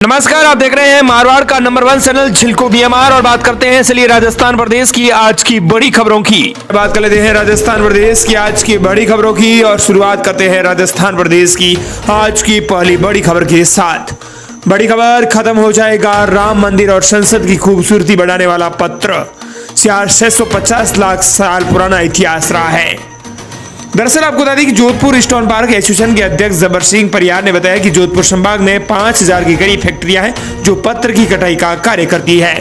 नमस्कार, आप देख रहे हैं मारवाड़ का नंबर 1 चैनल छिलको बीएमआर और बात करते हैं चलिए राजस्थान प्रदेश की आज की बड़ी खबरों की। बात कर लेते हैं राजस्थान प्रदेश की आज की बड़ी खबरों की और शुरुआत करते हैं राजस्थान प्रदेश की आज की पहली बड़ी खबर के साथ। बड़ी खबर, खत्म हो जाएगा राम मंदिर और संसद की खूबसूरती बढ़ाने वाला पत्र। 650 लाख साल पुराना इतिहास रहा है। दरअसल आपको बता दें कि जोधपुर स्टोन पार्क एसोसिएशन के अध्यक्ष जबर सिंह परियार ने बताया कि जोधपुर संभाग में 5000 की करीब फैक्ट्रियां हैं जो पत्र की कटाई का कार्य करती है।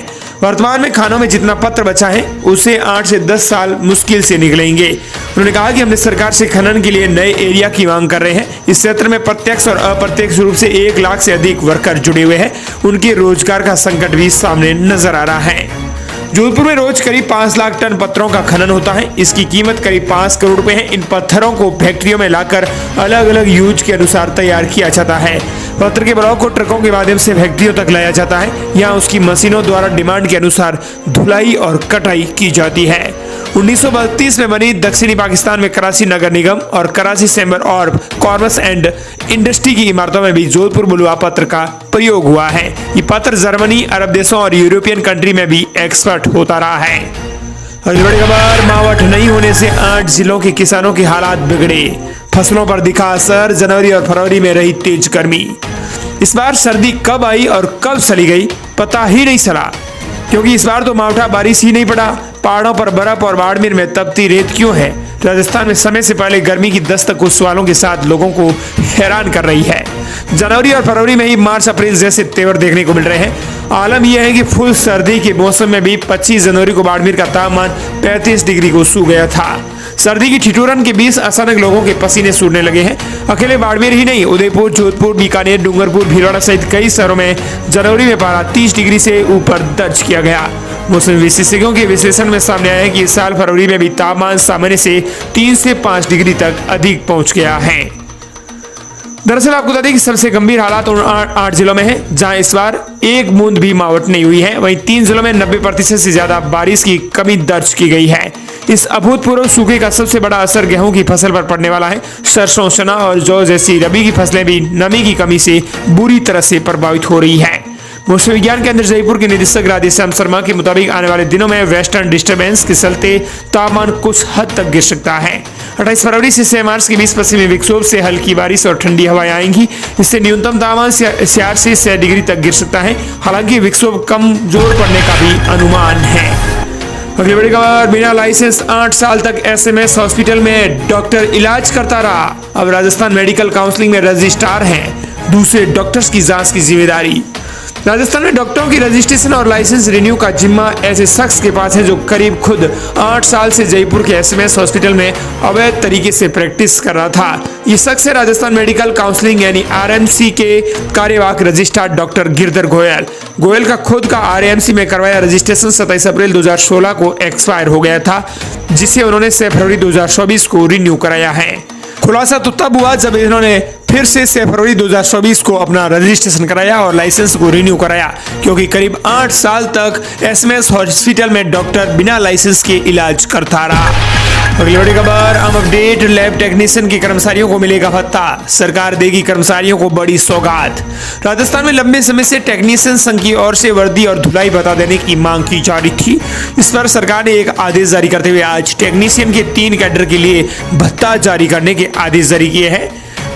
वर्तमान में खानों में जितना पत्र बचा है उसे 8 से 10 साल मुश्किल से निकलेंगे। उन्होंने कहा कि हमने सरकार से खनन के लिए नए एरिया की मांग कर रहे हैं। इस क्षेत्र में प्रत्यक्ष और अप्रत्यक्ष रूप से 1 लाख से अधिक वर्कर जुड़े हुए हैं। उनके रोजगार का संकट भी सामने नजर आ रहा है। जोधपुर में रोज करीब 5 लाख टन पत्थरों का खनन होता है। इसकी कीमत करीब 5 करोड़ रुपए है। इन पत्थरों को फैक्ट्रियों में लाकर अलग अलग यूज के अनुसार तैयार किया जाता है। पत्थर के ब्लॉक को ट्रकों के माध्यम से फैक्ट्रियों तक लाया जाता है। यहाँ उसकी मशीनों द्वारा डिमांड के अनुसार धुलाई और कटाई की जाती है। 1932 में बनी दक्षिणी पाकिस्तान में कराची नगर निगम और कराची चैम्बर और कॉमर्स एंड इंडस्ट्री की इमारतों में भी जोधपुर बलुआ पत्र का प्रयोग हुआ है। ये पत्र जर्मनी, अरब देशों और यूरोपियन कंट्री में भी एक्सपर्ट होता रहा है। अगली बड़ी खबर, मावठ नहीं होने से 8 जिलों के किसानों के हालात बिगड़े। फसलों पर दिखा असर। जनवरी और फरवरी में रही तेज गर्मी। इस बार सर्दी कब आई और कब चली गई पता ही नहीं चला, क्योंकि इस बार तो मावठा बारिश ही नहीं पड़ा। पहाड़ों पर बर्फ और बाड़मेर में तपती रेत क्यों है? राजस्थान में समय से पहले गर्मी की दस्तक कुछ सवालों के साथ लोगों को हैरान कर रही है। जनवरी और फरवरी में ही मार्च अप्रैल जैसे तेवर देखने को मिल रहे हैं। आलम यह है कि फुल सर्दी के मौसम में भी 25 जनवरी को बाड़मेर का तापमान 35 डिग्री को छू गया था। सर्दी की ठिठुरन के बीच अचानक लोगों के पसीने सूखने लगे हैं। अकेले बाड़मेर ही नहीं, उदयपुर, जोधपुर, बीकानेर, डूंगरपुर, भीलवाड़ा सहित कई शहरों में जनवरी में पारा 30 डिग्री से ऊपर दर्ज किया गया। मौसम विशेषज्ञों के विश्लेषण में सामने आया है कि इस साल फरवरी में भी तापमान सामान्य से 3 से 5 डिग्री तक अधिक पहुंच गया है। दरअसल आपको बता दें कि सबसे गंभीर हालात उन 8 जिलों में है जहां इस बार एक बूंद भी मावठ नहीं हुई है। वहीं 3 जिलों में 90% से ज्यादा बारिश की कमी दर्ज की गई है। इस अभूतपूर्व सूखे का सबसे बड़ा असर गेहूं की फसल पर पड़ने वाला है। सरसों, चना और जौ जैसी रबी की फसलें भी नमी की कमी से बुरी तरह से प्रभावित हो रही है। मौसम विज्ञान केंद्र जयपुर के निदेशक राधेश्याम शर्मा के मुताबिक आने वाले दिनों में वेस्टर्न डिस्टर्बेंस के चलते तापमान कुछ हद तक गिर सकता है। 28 फरवरी से 6 मार्च के बीच पश्चिमी विक्षोभ से हल्की बारिश और ठंडी हवाएं आएंगी। इससे न्यूनतम तापमान 4 से 6 डिग्री तक गिर सकता है। हालांकि विक्षोभ कमजोर पड़ने का भी अनुमान है। अगली बड़ी खबर, बिना लाइसेंस 8 साल तक एसएमएस हॉस्पिटल में डॉक्टर इलाज करता रहा। अब राजस्थान मेडिकल काउंसिलिंग में रजिस्ट्रार हैं दूसरे डॉक्टर्स की जांच की जिम्मेदारी। राजस्थान में डॉक्टरों की रजिस्ट्रेशन और लाइसेंस रिन्यू का जिम्मा ऐसे शख्स के पास है जो करीब खुद 8 साल से जयपुर के एसएमएस हॉस्पिटल में अवैध तरीके से प्रैक्टिस कर रहा था। ये शख्स है राजस्थान मेडिकल काउंसिलिंग यानी आरएमसी के कार्यवाहक रजिस्ट्रार डॉक्टर गिरधर गोयल। गोयल का खुद का आरएमसी में करवाया रजिस्ट्रेशन 27 अप्रैल 2016 को एक्सपायर हो गया था, जिसे उन्होंने 6 फरवरी 2024 को रिन्यू कराया है। खुलासा तो तब हुआ जब इन्होंने फिर से 6 फरवरी 2024 को अपना रजिस्ट्रेशन कराया और लाइसेंस को रिन्यू कराया, क्योंकि करीब 8 साल तक एसएमएस हॉस्पिटल में डॉक्टर बिना लाइसेंस के इलाज करता रहा। अगली बड़ी खबर, अपडेट, लैब टेक्नीशियन के कर्मचारियों को मिलेगा भत्ता। सरकार देगी कर्मचारियों को बड़ी सौगात। राजस्थान में लंबे समय से टेक्नीशियन संघ की ओर से वर्दी और धुलाई भत्ता देने की मांग की जा रही थी। इस पर सरकार ने एक आदेश जारी करते हुए आज टेक्नीशियन के 3 कैडर के लिए भत्ता जारी करने के आदेश जारी किए हैं।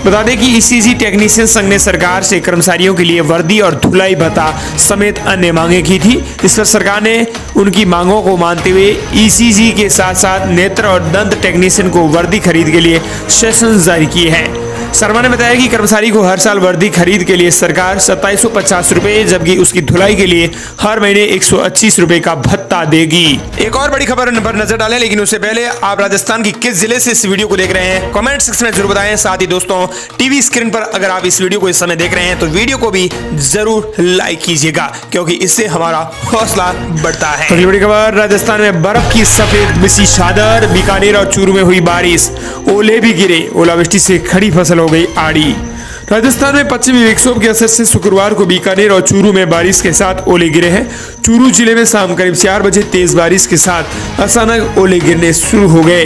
बता दें कि ईसीजी टेक्नीशियन संघ ने सरकार से कर्मचारियों के लिए वर्दी और धुलाई भत्ता समेत अन्य मांगे की थी। इस पर सरकार ने उनकी मांगों को मानते हुए ईसीजी के साथ साथ नेत्र और दंत टेक्नीशियन को वर्दी खरीद के लिए सेशन जारी किए हैं। शर्मा ने बताया कि कर्मचारी को हर साल वर्दी खरीद के लिए सरकार 2750 रुपए, जबकि उसकी धुलाई के लिए हर महीने 125 रुपए का भत्ता देगी। एक और बड़ी खबर पर नजर डालें, लेकिन उससे पहले आप राजस्थान की किस जिले से इस वीडियो को देख रहे हैं कमेंट सेक्शन में जरूर बताएं। साथ ही दोस्तों, टीवी स्क्रीन पर अगर आप इस वीडियो को इस समय देख रहे हैं तो वीडियो को भी जरूर लाइक कीजिएगा, क्योंकि इससे हमारा हौसला बढ़ता है। अगली बड़ी खबर, राजस्थान में बर्फ की सफेद बिछी चादर। बीकानेर और चूरू में हुई बारिश, ओले भी गिरे। ओलावृष्टि से खड़ी फसल हो गई आड़ी। राजस्थान में पश्चिमी विक्षोभ के असर से शुक्रवार को बीकानेर और चूरू में बारिश के साथ ओले गिरे हैं। चूरू जिले में शाम करीब 4 बजे तेज बारिश के साथ अचानक ओले गिरने शुरू हो गए।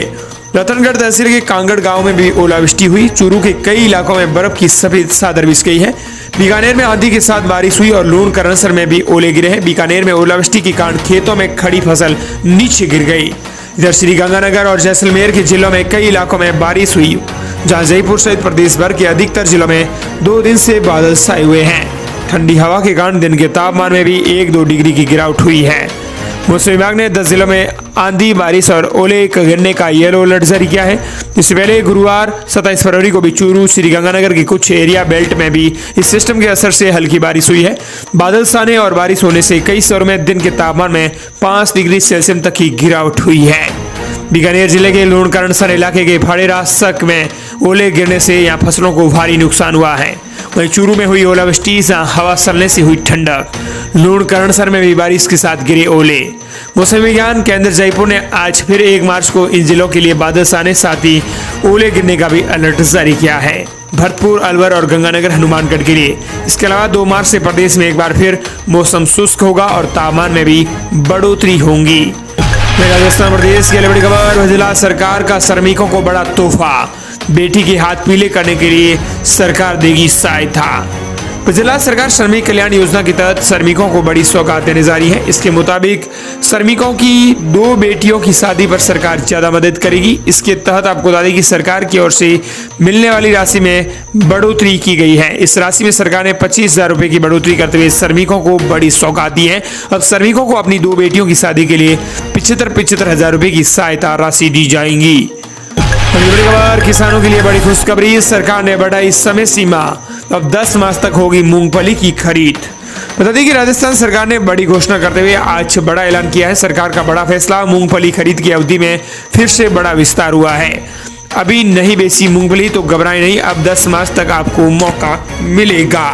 रतनगढ़ तहसील के कांगड़ गांव में भी ओलावृष्टि हुई। चूरू के कई इलाकों में बर्फ की सफेद चादर बिछ गई है। बीकानेर में आंधी के साथ बारिश हुई और लूण करनसर में भी ओले गिरे हैं। बीकानेर में ओलावृष्टि के कारण खेतों में खड़ी फसल नीचे गिर गई। इधर श्रीगंगानगर और जैसलमेर के जिलों में कई इलाकों में बारिश हुई, जहां जयपुर सहित प्रदेश भर के अधिकतर जिलों में 2 दिन से बादल छाए हुए हैं। ठंडी हवा के कारण दिन के तापमान में भी 1-2 डिग्री की गिरावट हुई है। मौसम विभाग ने 10 जिलों में आंधी, बारिश और ओले गिरने का येलो अलर्ट जारी किया है। इससे पहले गुरुवार 27 फरवरी को भी चूरू, श्रीगंगानगर के कुछ एरिया बेल्ट में भी इस सिस्टम के असर से हल्की बारिश हुई है। बादल छाने और बारिश होने से कई शहरों में दिन के तापमान में 5 डिग्री सेल्सियस तक की गिरावट हुई है। बीकानेर जिले के लूण करनसर इलाके के भाड़ेरा सक में ओले गिरने से यहाँ फसलों को भारी नुकसान हुआ है। वहीं चूरू में हुई ओलावृष्टि, हवा चलने से हुई ठंडक। लूण करनसर में भी बारिश के साथ गिरे ओले। मौसम विज्ञान केंद्र जयपुर ने आज फिर 1 मार्च को इन जिलों के लिए बादल छाने साथ ही ओले गिरने का भी अलर्ट जारी किया है। भरतपुर, अलवर और गंगानगर, हनुमानगढ़ के लिए। इसके अलावा 2 मार्च से प्रदेश में एक बार फिर मौसम शुष्क होगा और तापमान में भी बढ़ोतरी होगी। राजस्थान प्रदेश की बड़ी खबर, जिला सरकार का श्रमिकों को बड़ा तोहफा। बेटी के हाथ पीले करने के लिए सरकार देगी सहायता। जिला सरकार श्रमिक कल्याण योजना के तहत श्रमिकों को बड़ी सौगात देने जा रही है। इसके मुताबिक श्रमिकों की 2 बेटियों की शादी पर सरकार ज्यादा मदद करेगी। इसके तहत आपको बता दें कि सरकार की ओर से मिलने वाली राशि में बढ़ोतरी की गई है। इस राशि में सरकार ने 25,000 रुपए की बढ़ोतरी करते हुए श्रमिकों को बड़ी सौगात दी है। अब श्रमिकों को अपनी 2 बेटियों की शादी के लिए 75,000 रुपए की सहायता राशि दी जाएगी। बड़ी खबर, किसानों के लिए बड़ी खुशखबरी, सरकार ने बढ़ाई समय सीमा। अब 10 मास तक होगी मूंगफली की खरीद। बता दें कि राजस्थान सरकार ने बड़ी घोषणा करते हुए आज बड़ा ऐलान किया है। सरकार का बड़ा फैसला, मूंगफली खरीद की अवधि में फिर से बड़ा विस्तार हुआ है। अभी नहीं बेची मूंगफली तो घबराएं नहीं, अब 10 मास तक आपको मौका मिलेगा।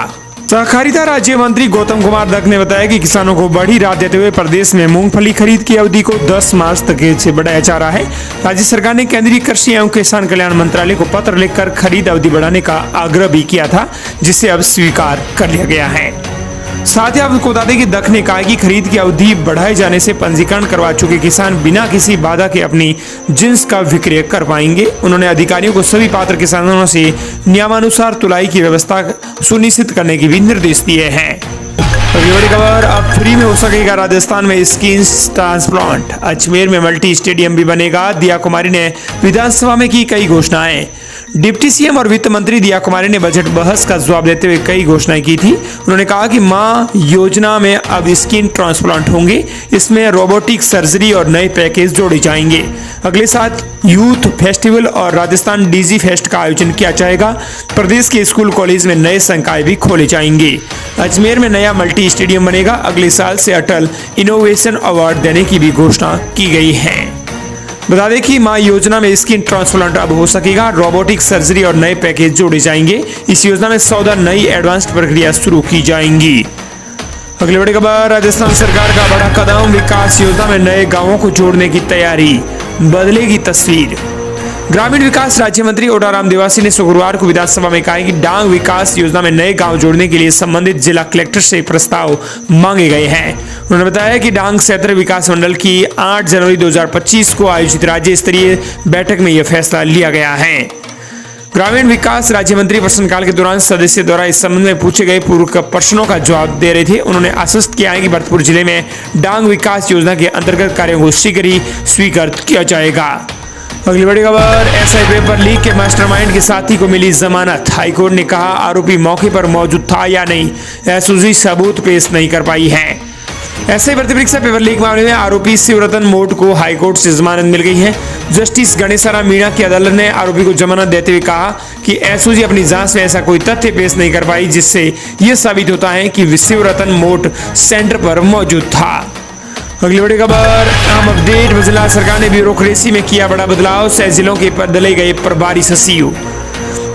सहकारिता राज्य मंत्री गौतम कुमार दत्त ने बताया कि किसानों को बड़ी राहत देते हुए प्रदेश में मूंगफली खरीद की अवधि को 10 मार्च तक से बढ़ाया जा रहा है। राज्य सरकार ने केंद्रीय कृषि एवं किसान कल्याण मंत्रालय को पत्र लिखकर खरीद अवधि बढ़ाने का आग्रह भी किया था, जिसे अब स्वीकार कर लिया गया है। साथ ही आपको बता दें कि दत्त ने कहा कि खरीद की अवधि बढ़ाए जाने से पंजीकरण करवा चुके किसान बिना किसी बाधा के अपनी जिन्स का विक्रय कर पाएंगे। उन्होंने अधिकारियों को सभी पात्र किसानों से नियमानुसार तुलाई की व्यवस्था सुनिश्चित करने के भी निर्देश दिए हैं। अगली बड़ी खबर, अब फ्री में हो सकेगा राजस्थान में स्किन ट्रांसप्लांट। अजमेर में मल्टी स्टेडियम भी बनेगा। दिया कुमारी ने विधानसभा में की कई घोषणाएं। डिप्टी सीएम और वित्त मंत्री दिया कुमारी ने बजट बहस का जवाब देते हुए कई घोषणाएं की थी। उन्होंने कहा कि मां योजना में अब स्किन ट्रांसप्लांट होंगे। इसमें रोबोटिक सर्जरी और नए पैकेज जोड़े जाएंगे। अगले साल यूथ फेस्टिवल और राजस्थान डीजी फेस्ट का आयोजन किया जाएगा। प्रदेश के स्कूल कॉलेज में नए संकाय भी खोले जाएंगे। अजमेर में नया मल्टी स्टेडियम बनेगा। अगले साल से अटल इनोवेशन अवार्ड देने की भी घोषणा की गई है। बता दें कि मां योजना में स्किन ट्रांसप्लांट अब हो सकेगा। रोबोटिक सर्जरी और नए पैकेज जोड़े जाएंगे। इस योजना में 14 नई एडवांस्ड प्रक्रिया शुरू की जाएंगी। अगली बड़ी खबर, राजस्थान सरकार का बड़ा कदम, विकास योजना में नए गांवों को जोड़ने की तैयारी, बदलेगी तस्वीर। ग्रामीण विकास राज्य मंत्री ओडाराम देवासी ने शुक्रवार को विधानसभा में कहा कि डांग विकास योजना में नए गांव जोड़ने के लिए संबंधित जिला कलेक्टर से प्रस्ताव मांगे गए हैं। उन्होंने बताया कि डांग क्षेत्र विकास मंडल की 8 जनवरी 2025 को आयोजित राज्य स्तरीय बैठक में यह फैसला लिया गया है। ग्रामीण विकास राज्य मंत्री प्रश्नकाल के दौरान सदस्य द्वारा इस संबंध में पूछे गए पूर्व प्रश्नों का जवाब दे रहे थे। उन्होंने आश्वस्त किया है कि भरतपुर जिले में डांग विकास योजना के अंतर्गत कार्यों को शीघ्र ही स्वीकृत किया जाएगा। अगली बड़ी खबर, एसआई पेपर लीक के मास्टरमाइंड के साथी को मिली जमानत। हाईकोर्ट ने कहा आरोपी मौके पर मौजूद था या नहीं, एसओजी सबूत पेश नहीं कर पाई है। एसआई भर्ती परीक्षा पेपर लीक मामले में आरोपी शिवरतन मोट को हाईकोर्ट से जमानत मिल गई है। जस्टिस गणेशराम मीणा की अदालत ने आरोपी को जमानत देते हुए कहा कि एसओजी अपनी जांच में ऐसा कोई तथ्य पेश नहीं कर पाई जिससे यह साबित होता है कि शिवरतन मोट सेंटर पर मौजूद था। अगली बड़ी खबर, अहम अपडेट, जिला सरकार ने ब्यूरोक्रेसी में किया बड़ा बदलाव। 6 जिलों के बदले गए प्रभारी सचिव।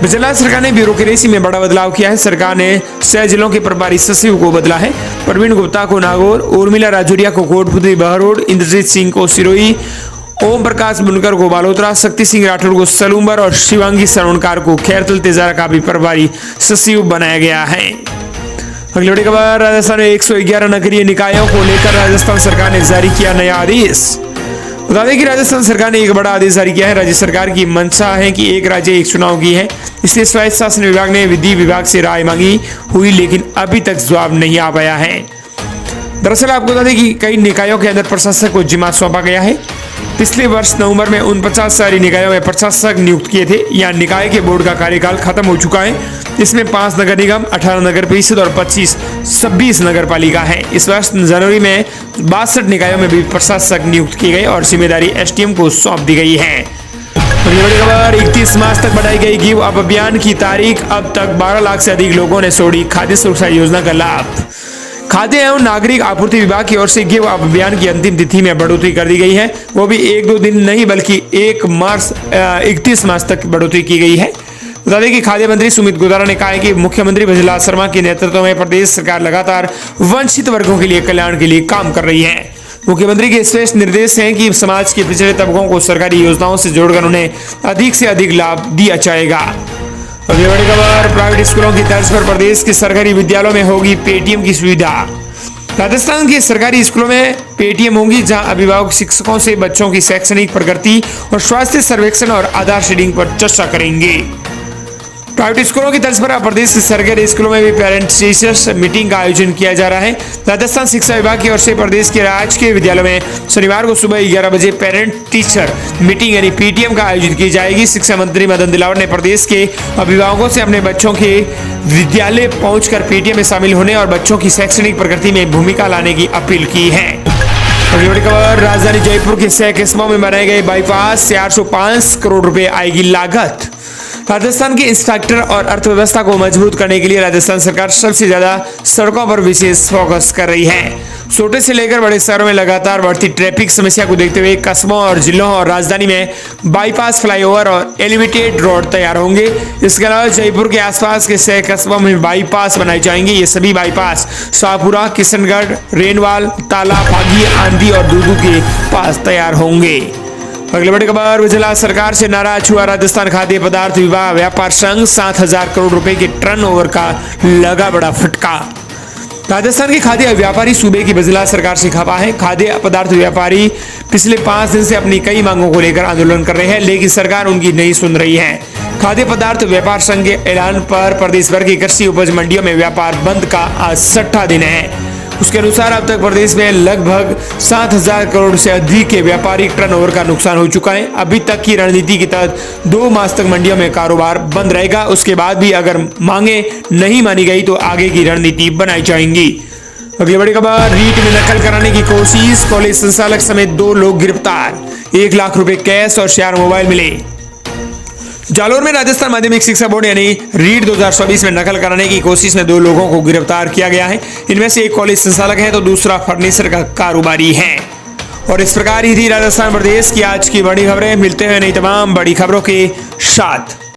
जिला सरकार ने ब्यूरोक्रेसी में बड़ा बदलाव किया है। सरकार ने 6 जिलों के प्रभारी सचिव को बदला है। प्रवीण गुप्ता को नागौर, उर्मिला राजौरिया को कोटपुतली बहरोड, इंद्रजीत सिंह को सिरोही, ओम प्रकाश बुनकर को बालोतरा, शक्ति सिंह राठौर को सलूम्बर और शिवांगी सरवणकार को खैरतल तेजारा का भी प्रभारी सचिव बनाया गया है। अगली बड़ी खबर, राजस्थान में 111 नगरीय निकायों को लेकर राजस्थान सरकार ने जारी किया नया आदेश। बता दें कि राजस्थान सरकार ने एक बड़ा आदेश जारी किया है। राज्य सरकार की मंशा है कि एक राज्य एक चुनाव की है, इसलिए स्वायत्त शासन विभाग ने विधि विभाग से राय मांगी हुई, लेकिन अभी तक जवाब नहीं आ पाया है। दरअसल आपको बता दें कि कई निकायों के अंदर प्रशासक को जिम्मा सौंपा गया है। पिछले वर्ष नवंबर में 49 शहरी निकायों में प्रशासक नियुक्त किए थे। यहाँ निकाय के बोर्ड का कार्यकाल खत्म हो चुका है। इसमें 5 नगर निगम, 18 नगर परिषद और 26 नगर पालिका है। इस वर्ष जनवरी में 62 निकायों में भी प्रशासक नियुक्त किए गए और जिम्मेदारी एसडीएम को सौंप दी गई है। बड़ी खबर, 31 मार्च तक बढ़ाई गई गिव अप अभियान की तारीख। अब तक 12 लाख से अधिक लोगों ने छोड़ी खाद्य सुरक्षा योजना का लाभ। खाद्य एवं नागरिक आपूर्ति विभाग की ओर से गिव अप अभियान की अंतिम तिथि में बढ़ोतरी कर दी गई है। वो भी 1-2 दिन नहीं बल्कि 31 मार्च तक बढ़ोतरी की गई है। बता दें कि खाद्य मंत्री सुमित गोदारा ने कहा है कि मुख्यमंत्री भजलाल शर्मा के नेतृत्व में प्रदेश सरकार लगातार वंचित वर्गों के लिए कल्याण के लिए काम कर रही है। मुख्यमंत्री के स्पष्ट निर्देश हैं कि समाज के पिछड़े तबकों को सरकारी योजनाओं से जोड़कर उन्हें अधिक से अधिक लाभ दिया जाएगा। अगली बड़ी खबर, प्राइवेट स्कूलों की तर्ज पर प्रदेश के सरकारी विद्यालयों में होगी पेटीएम की सुविधा। राजस्थान के सरकारी स्कूलों में पेटीएम होगी, जहां अभिभावक शिक्षकों से बच्चों की शैक्षणिक प्रगति और स्वास्थ्य सर्वेक्षण और आधार शेडिंग पर चर्चा करेंगे। प्राइवेट स्कूलों की तर्ज पर प्रदेश के सरकारी स्कूलों में भी पेरेंट टीचर्स मीटिंग का आयोजन किया जा रहा है। राजस्थान शिक्षा विभाग की ओर से प्रदेश के राजकीय विद्यालयों में शनिवार को सुबह 11 बजे पेरेंट टीचर मीटिंग यानी पीटीएम का आयोजन की जाएगी। शिक्षा मंत्री मदन दिलावर ने प्रदेश के अभिभावकों से अपने बच्चों के विद्यालय पहुंचकर पीटीएम में शामिल होने और बच्चों की शैक्षणिक प्रगति में भूमिका लाने की अपील की है। अगली बड़ी खबर, राजधानी जयपुर के 6 कस्बों में बनाए गए बाईपास 405 करोड़ रुपए आएगी लागत। राजस्थान के इंफ्रास्ट्रक्चर और अर्थव्यवस्था को मजबूत करने के लिए राजस्थान सरकार सबसे ज्यादा सड़कों पर विशेष फोकस कर रही है। छोटे से लेकर बड़े शहरों में लगातार बढ़ती ट्रैफिक समस्या को देखते हुए कस्बों और जिलों और राजधानी में बाईपास, फ्लाईओवर और एलिवेटेड रोड तैयार होंगे। इसके अलावा जयपुर के आसपास के 6 कस्बों में बाईपास बनाए जाएंगे। ये सभी बाईपास शाहपुरा, किशनगढ़, रेनवाल, ताला, फागी, आंधी और दूदू के पास तैयार होंगे। अगली बड़ी खबर, गुजरात सरकार से नाराज हुआ राजस्थान खाद्य पदार्थ विभाग व्यापार संघ। 7,000 करोड़ रुपए के टर्नओवर का लगा बड़ा फटका। राजस्थान के खाद्य व्यापारी सूबे की गुजरात सरकार से खफा है। खाद्य पदार्थ व्यापारी पिछले 5 दिन से अपनी कई मांगों को लेकर आंदोलन कर रहे हैं, लेकिन सरकार उनकी नहीं सुन रही है। खाद्य पदार्थ व्यापार संघ के ऐलान पर प्रदेश भर की कृषि उपज मंडियों में व्यापार बंद का आज 6वां दिन है। उसके अनुसार अब तक प्रदेश में लगभग 7,000 करोड़ से अधिक के व्यापारिक टर्नओवर का नुकसान हो चुका है। अभी तक की रणनीति के तहत 2 मास तक मंडियों में कारोबार बंद रहेगा। उसके बाद भी अगर मांगे नहीं मानी गई तो आगे की रणनीति बनाई जाएंगी। अगली बड़ी खबर, रीट में नकल कराने की कोशिश, कॉलेज संचालक समेत 2 लोग गिरफ्तार। 1 लाख रुपए कैश और 4 मोबाइल मिले। जालोर में राजस्थान माध्यमिक शिक्षा बोर्ड यानी रीट 2024 में नकल कराने की कोशिश में 2 लोगों को गिरफ्तार किया गया है। इनमें से एक कॉलेज संचालक है तो दूसरा फर्नीचर का कारोबारी है। और इस प्रकार ही थी राजस्थान प्रदेश की आज की बड़ी खबरें। मिलते हैं नई तमाम बड़ी खबरों के साथ।